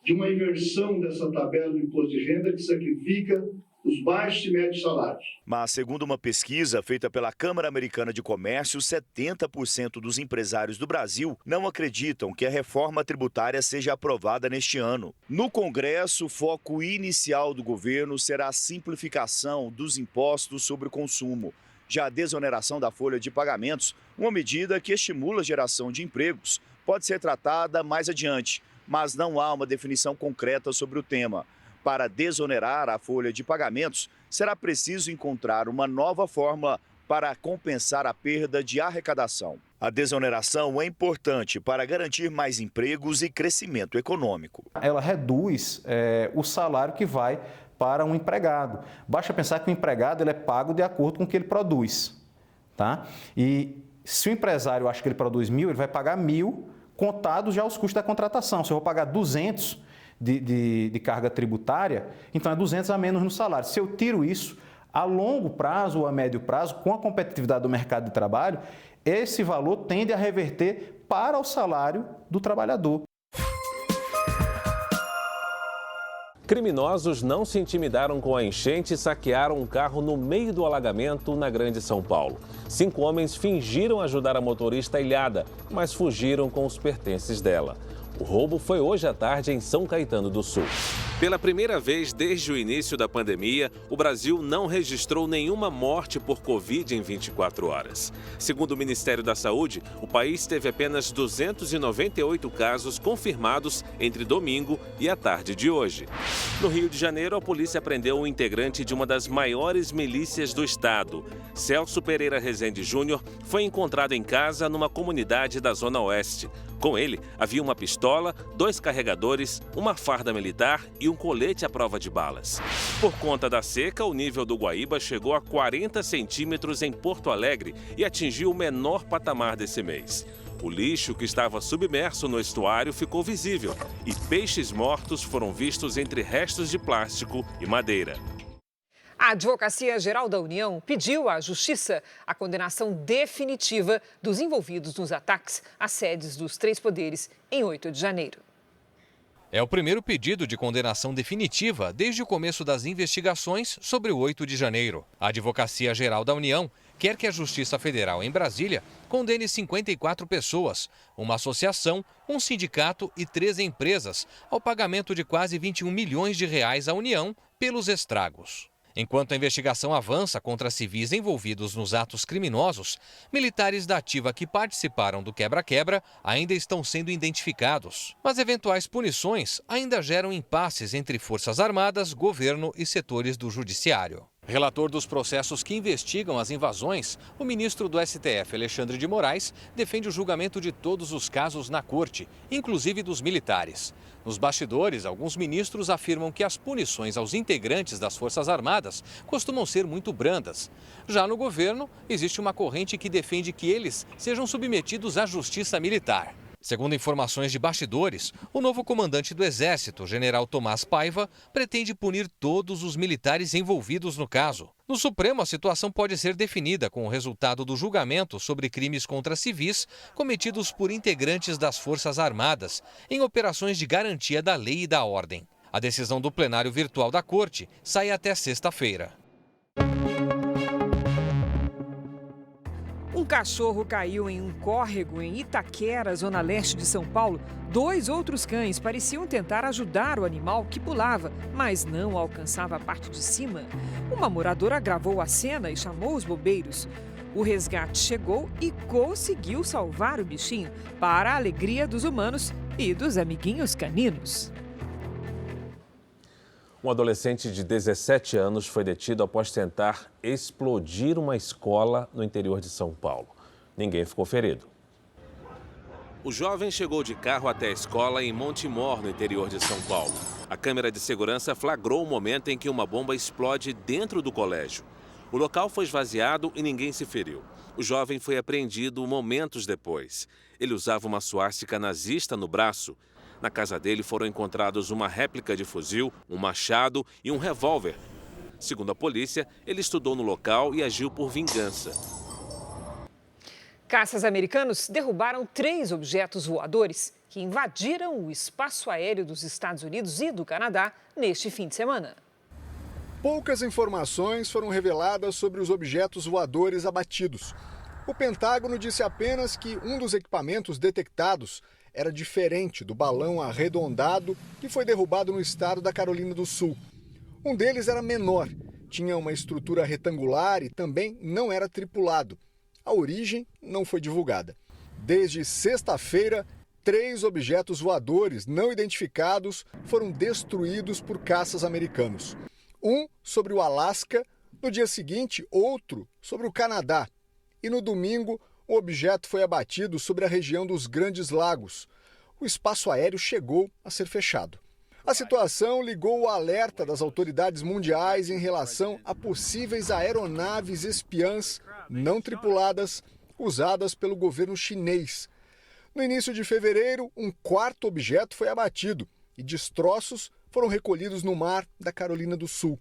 de uma inversão dessa tabela do imposto de renda que sacrifica os baixos e médios salários. Mas, segundo uma pesquisa feita pela Câmara Americana de Comércio, 70% dos empresários do Brasil não acreditam que a reforma tributária seja aprovada neste ano. No Congresso, o foco inicial do governo será a simplificação dos impostos sobre o consumo, Já a desoneração da folha de pagamentos, uma medida que estimula a geração de empregos, pode ser tratada mais adiante, mas não há uma definição concreta sobre o tema. Para desonerar a folha de pagamentos, será preciso encontrar uma nova forma para compensar a perda de arrecadação. A desoneração é importante para garantir mais empregos e crescimento econômico. Ela reduz o salário que vai para um empregado. Basta pensar que o empregado ele é pago de acordo com o que ele produz. Tá? E se o empresário acha que ele produz 1.000, ele vai pagar 1.000, contados já os custos da contratação. Se eu vou pagar 200 de carga tributária, então é 200 a menos no salário. Se eu tiro isso, a longo prazo ou a médio prazo, com a competitividade do mercado de trabalho, esse valor tende a reverter para o salário do trabalhador. Criminosos não se intimidaram com a enchente e saquearam um carro no meio do alagamento na Grande São Paulo. 5 homens fingiram ajudar a motorista ilhada, mas fugiram com os pertences dela. O roubo foi hoje à tarde em São Caetano do Sul. Pela primeira vez desde o início da pandemia, o Brasil não registrou nenhuma morte por Covid em 24 horas. Segundo o Ministério da Saúde, o país teve apenas 298 casos confirmados entre domingo e a tarde de hoje. No Rio de Janeiro, a polícia prendeu um integrante de uma das maiores milícias do estado. Celso Pereira Rezende Júnior foi encontrado em casa numa comunidade da Zona Oeste. Com ele, havia uma pistola, 2 carregadores, uma farda militar e um colete à prova de balas. Por conta da seca, o nível do Guaíba chegou a 40 centímetros em Porto Alegre e atingiu o menor patamar desse mês. O lixo que estava submerso no estuário ficou visível e peixes mortos foram vistos entre restos de plástico e madeira. A Advocacia Geral da União pediu à Justiça a condenação definitiva dos envolvidos nos ataques às sedes dos 3 poderes em 8 de janeiro. É o primeiro pedido de condenação definitiva desde o começo das investigações sobre o 8 de janeiro. A Advocacia Geral da União quer que a Justiça Federal em Brasília condene 54 pessoas, uma associação, um sindicato e 3 empresas ao pagamento de quase 21 milhões de reais à União pelos estragos. Enquanto a investigação avança contra civis envolvidos nos atos criminosos, militares da ativa que participaram do quebra-quebra ainda estão sendo identificados. Mas eventuais punições ainda geram impasses entre Forças Armadas, governo e setores do judiciário. Relator dos processos que investigam as invasões, o ministro do STF, Alexandre de Moraes, defende o julgamento de todos os casos na corte, inclusive dos militares. Nos bastidores, alguns ministros afirmam que as punições aos integrantes das Forças Armadas costumam ser muito brandas. Já no governo, existe uma corrente que defende que eles sejam submetidos à justiça militar. Segundo informações de bastidores, o novo comandante do Exército, general Tomás Paiva, pretende punir todos os militares envolvidos no caso. No Supremo, a situação pode ser definida com o resultado do julgamento sobre crimes contra civis cometidos por integrantes das Forças Armadas em operações de garantia da lei e da ordem. A decisão do plenário virtual da Corte sai até sexta-feira. Um cachorro caiu em um córrego em Itaquera, zona leste de São Paulo. 2 outros cães pareciam tentar ajudar o animal que pulava, mas não alcançava a parte de cima. Uma moradora gravou a cena e chamou os bombeiros. O resgate chegou e conseguiu salvar o bichinho, para a alegria dos humanos e dos amiguinhos caninos. Um adolescente de 17 anos foi detido após tentar explodir uma escola no interior de São Paulo. Ninguém ficou ferido. O jovem chegou de carro até a escola em Montemor, no interior de São Paulo. A câmera de segurança flagrou o momento em que uma bomba explode dentro do colégio. O local foi esvaziado e ninguém se feriu. O jovem foi apreendido momentos depois. Ele usava uma suástica nazista no braço. Na casa dele foram encontrados uma réplica de fuzil, um machado e um revólver. Segundo a polícia, ele estudou no local e agiu por vingança. Caças americanos derrubaram 3 objetos voadores que invadiram o espaço aéreo dos Estados Unidos e do Canadá neste fim de semana. Poucas informações foram reveladas sobre os objetos voadores abatidos. O Pentágono disse apenas que um dos equipamentos detectados era diferente do balão arredondado que foi derrubado no estado da Carolina do Sul. Um deles era menor, tinha uma estrutura retangular e também não era tripulado. A origem não foi divulgada. Desde sexta-feira, 3 objetos voadores não identificados foram destruídos por caças americanos. Um sobre o Alasca, no dia seguinte, outro sobre o Canadá. E no domingo, o objeto foi abatido sobre a região dos Grandes Lagos. O espaço aéreo chegou a ser fechado. A situação ligou o alerta das autoridades mundiais em relação a possíveis aeronaves espiãs não tripuladas usadas pelo governo chinês. No início de fevereiro, um 4º objeto foi abatido e destroços foram recolhidos no mar da Carolina do Sul.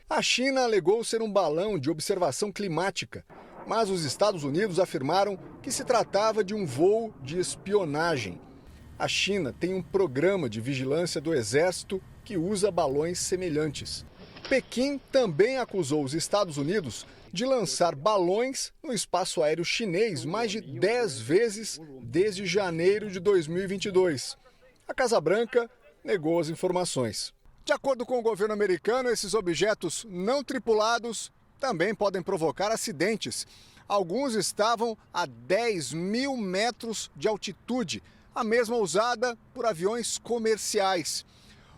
A China alegou ser um balão de observação climática, mas os Estados Unidos afirmaram que se tratava de um voo de espionagem. A China tem um programa de vigilância do exército que usa balões semelhantes. Pequim também acusou os Estados Unidos de lançar balões no espaço aéreo chinês mais de 10 vezes desde janeiro de 2022. A Casa Branca negou as informações. De acordo com o governo americano, esses objetos não tripulados também podem provocar acidentes. Alguns estavam a 10.000 metros de altitude, a mesma usada por aviões comerciais.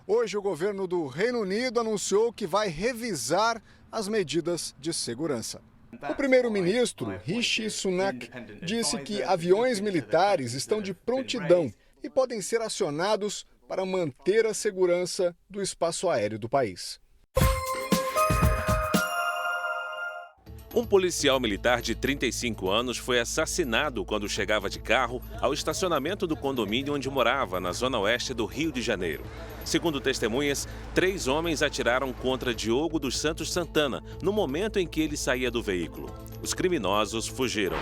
Hoje, o governo do Reino Unido anunciou que vai revisar as medidas de segurança. O primeiro-ministro, Rishi Sunak, disse que aviões militares estão de prontidão e podem ser acionados para manter a segurança do espaço aéreo do país. Um policial militar de 35 anos foi assassinado quando chegava de carro ao estacionamento do condomínio onde morava, na zona oeste do Rio de Janeiro. Segundo testemunhas, 3 homens atiraram contra Diogo dos Santos Santana no momento em que ele saía do veículo. Os criminosos fugiram.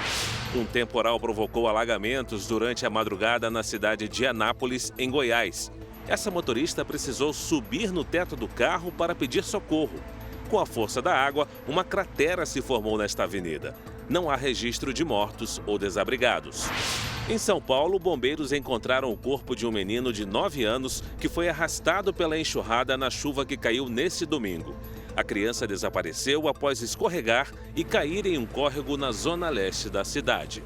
Um temporal provocou alagamentos durante a madrugada na cidade de Anápolis, em Goiás. Essa motorista precisou subir no teto do carro para pedir socorro. Com a força da água, uma cratera se formou nesta avenida. Não há registro de mortos ou desabrigados. Em São Paulo, bombeiros encontraram o corpo de um menino de 9 anos que foi arrastado pela enxurrada na chuva que caiu neste domingo. A criança desapareceu após escorregar e cair em um córrego na zona leste da cidade.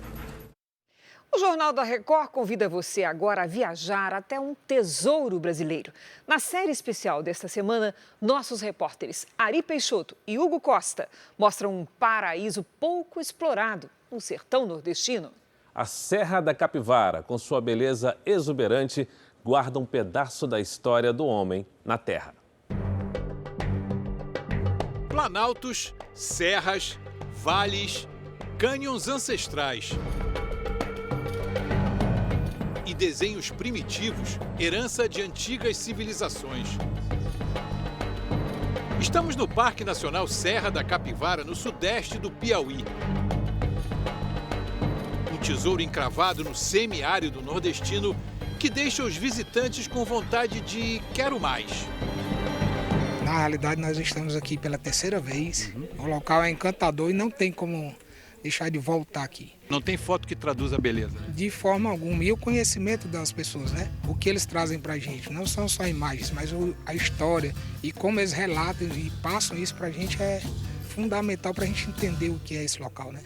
O Jornal da Record convida você agora a viajar até um tesouro brasileiro. Na série especial desta semana, nossos repórteres Ari Peixoto e Hugo Costa mostram um paraíso pouco explorado no sertão nordestino. A Serra da Capivara, com sua beleza exuberante, guarda um pedaço da história do homem na terra. Planaltos, serras, vales, cânions ancestrais e desenhos primitivos, herança de antigas civilizações. Estamos no Parque Nacional Serra da Capivara, no sudeste do Piauí. Um tesouro encravado no semiárido nordestino que deixa os visitantes com vontade de quero mais. Na realidade, nós estamos aqui pela 3ª vez. O local é encantador e não tem como deixar de voltar aqui. Não tem foto que traduz a beleza? De forma alguma. E o conhecimento das pessoas, né? O que eles trazem pra gente. Não são só imagens, mas a história e como eles relatam e passam isso pra gente é fundamental pra gente entender o que é esse local, né?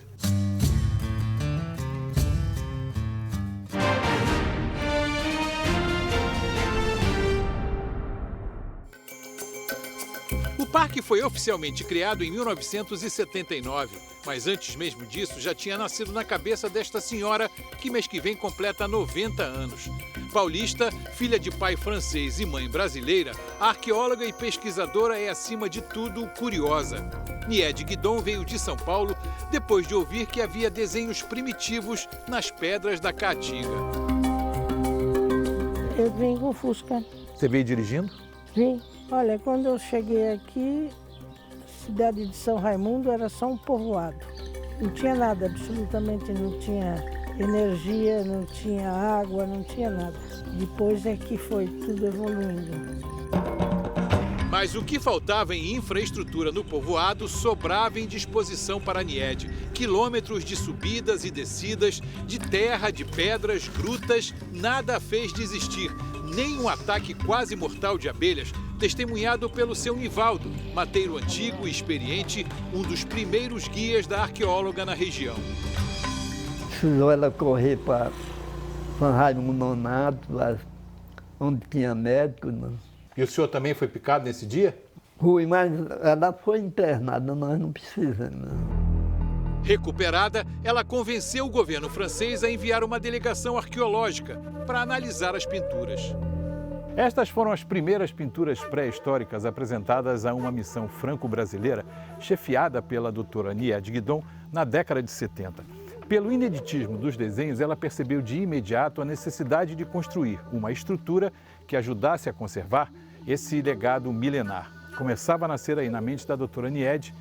O parque foi oficialmente criado em 1979, mas antes mesmo disso já tinha nascido na cabeça desta senhora que mês que vem completa 90 anos. Paulista, filha de pai francês e mãe brasileira, a arqueóloga e pesquisadora é acima de tudo curiosa. Niede Guidon veio de São Paulo depois de ouvir que havia desenhos primitivos nas pedras da Caatinga. Eu vim com o Fusca. Você veio dirigindo? Vim. Olha, quando eu cheguei aqui, a cidade de São Raimundo era só um povoado. Não tinha nada, absolutamente não tinha energia, não tinha água, não tinha nada. Depois é que foi tudo evoluindo. Mas o que faltava em infraestrutura no povoado sobrava em disposição para Niede. Quilômetros de subidas e descidas, de terra, de pedras, grutas, nada a fez desistir. Nem um ataque quase mortal de abelhas testemunhado pelo seu Nivaldo, mateiro antigo e experiente, um dos primeiros guias da arqueóloga na região. Precisou ela correr para São Raimundo Nonato, lá onde tinha médico. Não. E o senhor também foi picado nesse dia? Fui, mas ela foi internada, nós não precisamos. Recuperada, ela convenceu o governo francês a enviar uma delegação arqueológica para analisar as pinturas. Estas foram as primeiras pinturas pré-históricas apresentadas a uma missão franco-brasileira, chefiada pela doutora Nied Guidon, na década de 70. Pelo ineditismo dos desenhos, ela percebeu de imediato a necessidade de construir uma estrutura que ajudasse a conservar esse legado milenar. Começava a nascer aí na mente da doutora Nied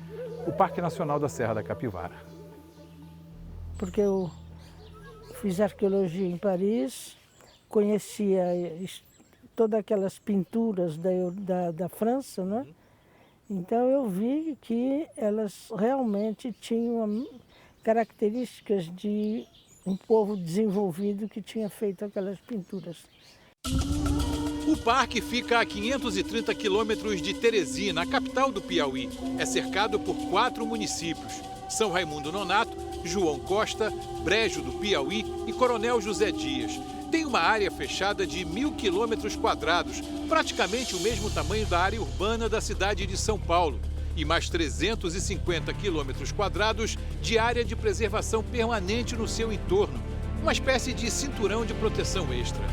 o Parque Nacional da Serra da Capivara. Porque eu fiz arqueologia em Paris, conhecia todas aquelas pinturas da França, né? Então eu vi que elas realmente tinham características de um povo desenvolvido que tinha feito aquelas pinturas. O parque fica a 530 quilômetros de Teresina, a capital do Piauí. É cercado por 4 municípios: São Raimundo Nonato, João Costa, Brejo do Piauí e Coronel José Dias. Tem uma área fechada de 1.000 quilômetros quadrados, praticamente o mesmo tamanho da área urbana da cidade de São Paulo, e mais 350 quilômetros quadrados de área de preservação permanente no seu entorno, uma espécie de cinturão de proteção extra.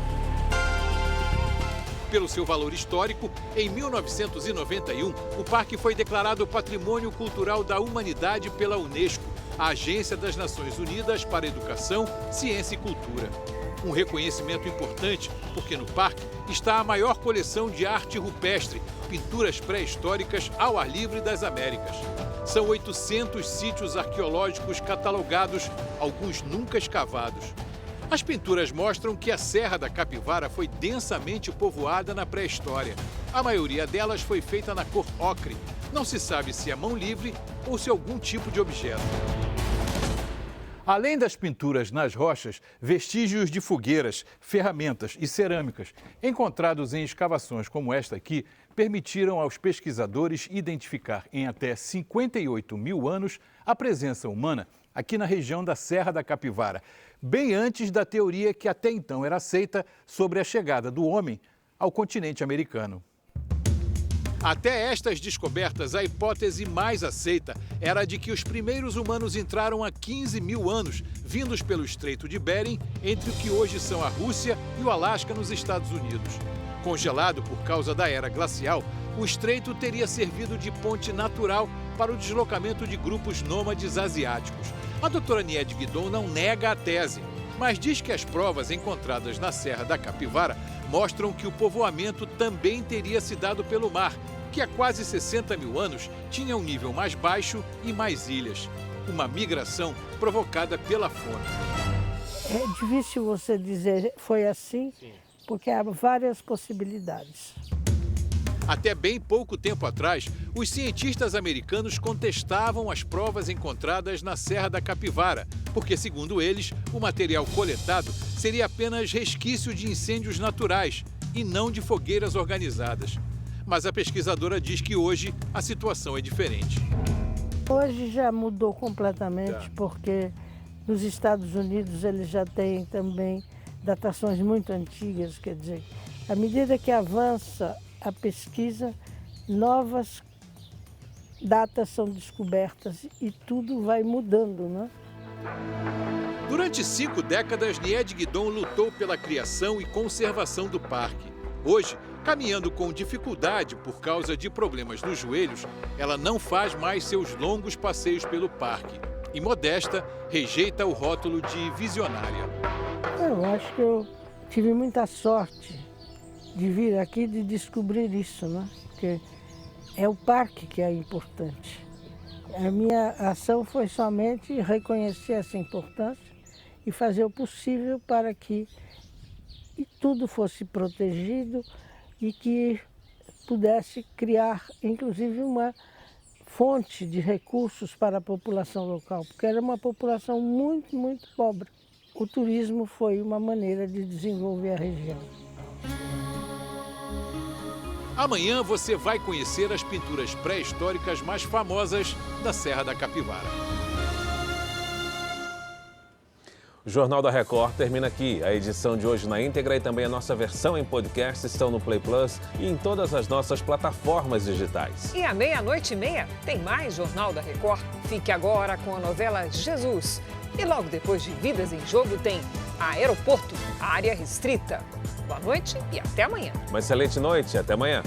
Pelo seu valor histórico, em 1991, o parque foi declarado Patrimônio Cultural da Humanidade pela Unesco, a Agência das Nações Unidas para Educação, Ciência e Cultura. Um reconhecimento importante, porque no parque está a maior coleção de arte rupestre, pinturas pré-históricas ao ar livre das Américas. São 800 sítios arqueológicos catalogados, alguns nunca escavados. As pinturas mostram que a Serra da Capivara foi densamente povoada na pré-história. A maioria delas foi feita na cor ocre. Não se sabe se é mão livre ou se é algum tipo de objeto. Além das pinturas nas rochas, vestígios de fogueiras, ferramentas e cerâmicas encontrados em escavações como esta aqui permitiram aos pesquisadores identificar em até 58 mil anos a presença humana aqui na região da Serra da Capivara, bem antes da teoria que até então era aceita sobre a chegada do homem ao continente americano. Até estas descobertas, a hipótese mais aceita era de que os primeiros humanos entraram há 15 mil anos, vindos pelo Estreito de Bering, entre o que hoje são a Rússia e o Alasca, nos Estados Unidos. Congelado por causa da era glacial, o estreito teria servido de ponte natural para o deslocamento de grupos nômades asiáticos. A doutora Nied Guidon não nega a tese, mas diz que as provas encontradas na Serra da Capivara mostram que o povoamento também teria se dado pelo mar, que há quase 60 mil anos tinha um nível mais baixo e mais ilhas. Uma migração provocada pela fome. É difícil você dizer foi assim, porque há várias possibilidades. Até bem pouco tempo atrás, os cientistas americanos contestavam as provas encontradas na Serra da Capivara, porque, segundo eles, o material coletado seria apenas resquício de incêndios naturais e não de fogueiras organizadas. Mas a pesquisadora diz que hoje a situação é diferente. Hoje já mudou completamente, porque nos Estados Unidos eles já têm também datações muito antigas, quer dizer, à medida que avança a pesquisa, novas datas são descobertas e tudo vai mudando, né? Durante 5 décadas, Nied Guidon lutou pela criação e conservação do parque. Hoje, caminhando com dificuldade por causa de problemas nos joelhos, ela não faz mais seus longos passeios pelo parque. E modesta, rejeita o rótulo de visionária. Eu acho que eu tive muita sorte de vir aqui e de descobrir isso, né? Porque é o parque que é importante. A minha ação foi somente reconhecer essa importância e fazer o possível para que tudo fosse protegido e que pudesse criar, inclusive, uma fonte de recursos para a população local, porque era uma população muito, muito pobre. O turismo foi uma maneira de desenvolver a região. Amanhã você vai conhecer as pinturas pré-históricas mais famosas da Serra da Capivara. O Jornal da Record termina aqui. A edição de hoje na íntegra e também a nossa versão em podcast estão no Play Plus e em todas as nossas plataformas digitais. E à 00:30 tem mais Jornal da Record. Fique agora com a novela Jesus. E logo depois de Vidas em Jogo tem Aeroporto, área restrita. Boa noite e até amanhã. Uma excelente noite e até amanhã.